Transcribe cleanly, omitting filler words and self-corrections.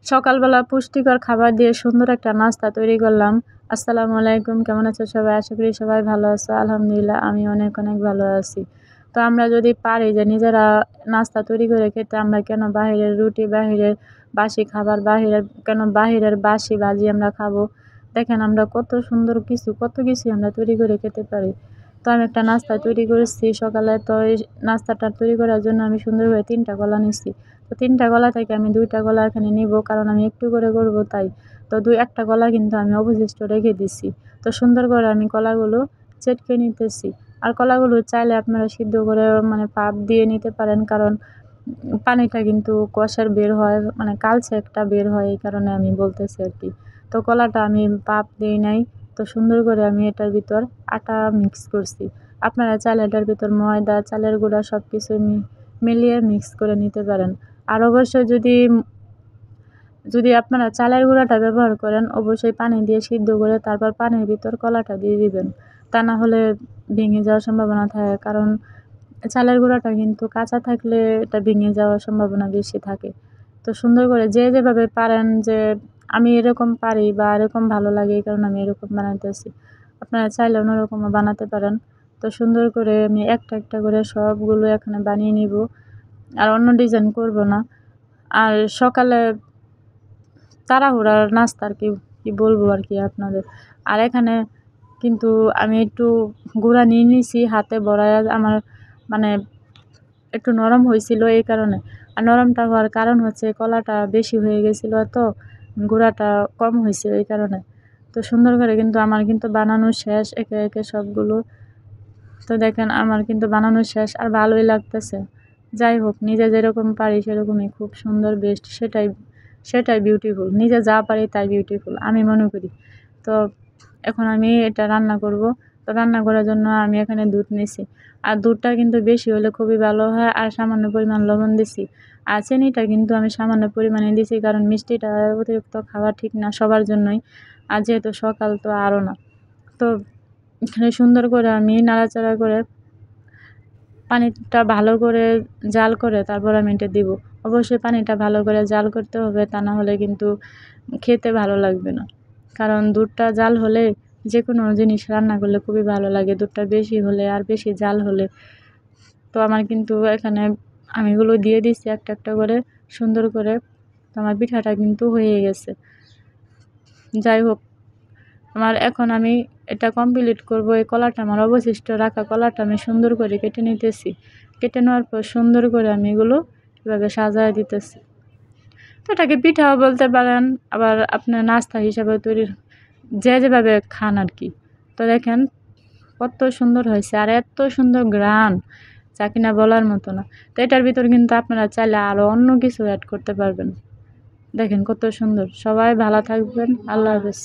সকালবেলা পুষ্টিকর খাবার দিয়ে সুন্দর একটা নাস্তা তৈরি করলাম। আসসালামু আলাইকুম, কেমন আছো সবাই? আশা করি সবাই ভালো আছো। আলহামদুলিল্লাহ আমি অনেক অনেক ভালো আছি। তো আমরা যদি পারি যে নিজেরা নাস্তা তৈরি করে খেতে, আমরা কেন বাহিরের রুটি, বাহিরের বাসি খাবার, বাহিরের বাসি ভাজি আমরা খাবো? দেখেন আমরা কত কিছু আমরা তৈরি করে খেতে পারি। তো আমি একটা নাস্তা তৈরি করেছি সকালে। তো এই নাস্তাটা তৈরি করার জন্য আমি সুন্দরভাবে 3টা কলা নিচ্ছি। তো 3টা কলা থেকে আমি 2টা কলা এখানে নিব, কারণ আমি একটু করে করব তাই। তো একটা কলা কিন্তু আমি অবশিষ্ট রেখে দিচ্ছি। তো সুন্দর করে আমি কলাগুলো চেটকে নিতেছি। আর কলাগুলো চাইলে আপনারা সিদ্ধ করে পাপ দিয়ে নিতে পারেন, কারণ পানিটা কিন্তু কষার বের হয়, কালচে একটা বের হয়, এই কারণে আমি বলতেছি আর কি। তো কলাটা আমি পাপ দিই নাই। তো সুন্দর করে আমি এটার ভিতর আটা মিক্স করছি। আপনারা চাইলে এটার ভিতর ময়দা, চালের গুঁড়া সব কিছু মিলিয়ে মিক্স করে নিতে পারেন। আর অবশ্যই যদি আপনারা চালের গুঁড়াটা ব্যবহার করেন, অবশ্যই পানি দিয়ে সিদ্ধ করে তারপর পানির ভিতর কলাটা দিয়ে দিবেন। তা না হলে ভেঙে যাওয়ার সম্ভাবনা থাকে, কারণ চালের গুঁড়াটা কিন্তু কাঁচা থাকলে এটা ভেঙে যাওয়ার সম্ভাবনা বেশি থাকে। তো সুন্দর করে যেভাবে পারেন, যে আমি এরকম পারি বা এরকম ভালো লাগে এই কারণে আমি এরকম বানাইতেছি। আপনারা চাইলে অন্যরকমও বানাতে পারেন। তো সুন্দর করে আমি একটা একটা করে সবগুলো এখানে বানিয়ে নিব, আর অন্য ডিজাইন করব না। আর সকালে তাড়াহুড়ার নাস্তা আর কি বলবো আর কি আপনাদের। আর এখানে কিন্তু আমি একটু গুঁড়া নিয়ে নিছি হাতে বড়ায়, আমার মানে একটু নরম হয়েছিল এই কারণে। আর নরমটা হওয়ার কারণ হচ্ছে কলাটা বেশি হয়ে গেছিলো, তো গুঁড়াটা কম হয়েছে এই কারণে। তো সুন্দর করে কিন্তু আমার কিন্তু বানানো শেষ একে একে সবগুলো। তো দেখেন আমার কিন্তু বানানো শেষ, আর ভালোই লাগতেছে। যাই হোক, নিজে যেরকম পারি সেরকমই খুব সুন্দর, বেস্ট, সেটাই বিউটিফুল। নিজে যা পারি তাই বিউটিফুল আমি মনে করি। তো এখন আমি এটা রান্না করব। তো রান্না করার জন্য আমি এখানে দুধ নিছি। আর দুধটা কিন্তু বেশি হলে খুবই ভালো হয়। আর সামান্য পরিমাণ লবণ দিছি। আর চিনিটা কিন্তু আমি সামান্য পরিমাণে দিছি, কারণ মিষ্টিটা অতিরিক্ত খাওয়া ঠিক না সবার জন্যই। আর যেহেতু সকাল, তো আরও না। তো এখানে সুন্দর করে আমি নাড়াচাড়া করে পানিটা ভালো করে জাল করে তারপর আমি এটা দিব। অবশ্যই পানিটা ভালো করে জাল করতে হবে, তা না হলে কিন্তু খেতে ভালো লাগবে না। কারণ দুধটা জাল হলে যে কোনো জিনিস রান্না করলে খুবই ভালো লাগে, দুধটা বেশি হলে আর বেশি জাল হলে। তো আমার কিন্তু এখানে আমি এগুলো দিয়ে দিচ্ছি একটা একটা করে সুন্দর করে। তো আমার পিঠাটা কিন্তু হয়ে গেছে। যাই হোক, এখন আমি এটা কমপ্লিট করব। এই কলাটা, আমার অবশিষ্ট রাখা কলাটা আমি সুন্দর করে কেটে নিতেছি। কেটে নেওয়ার পর সুন্দর করে আমি এগুলো এভাবে সাজায় দিতেছি। তো এটাকে পিঠাও বলতে পারেন, আবার আপনার নাস্তা হিসাবে তৈরি, যেভাবে খান আর কি। তো দেখেন কত সুন্দর হয়েছে, আর এত সুন্দর ঘ্রাণ, যা কিনা বলার মতো না। তো এটার ভিতর কিন্তু আপনারা চাইলে আরও অন্য কিছু অ্যাড করতে পারবেন। দেখেন কত সুন্দর। সবাই ভালো থাকবেন। আল্লাহ হাফেজ।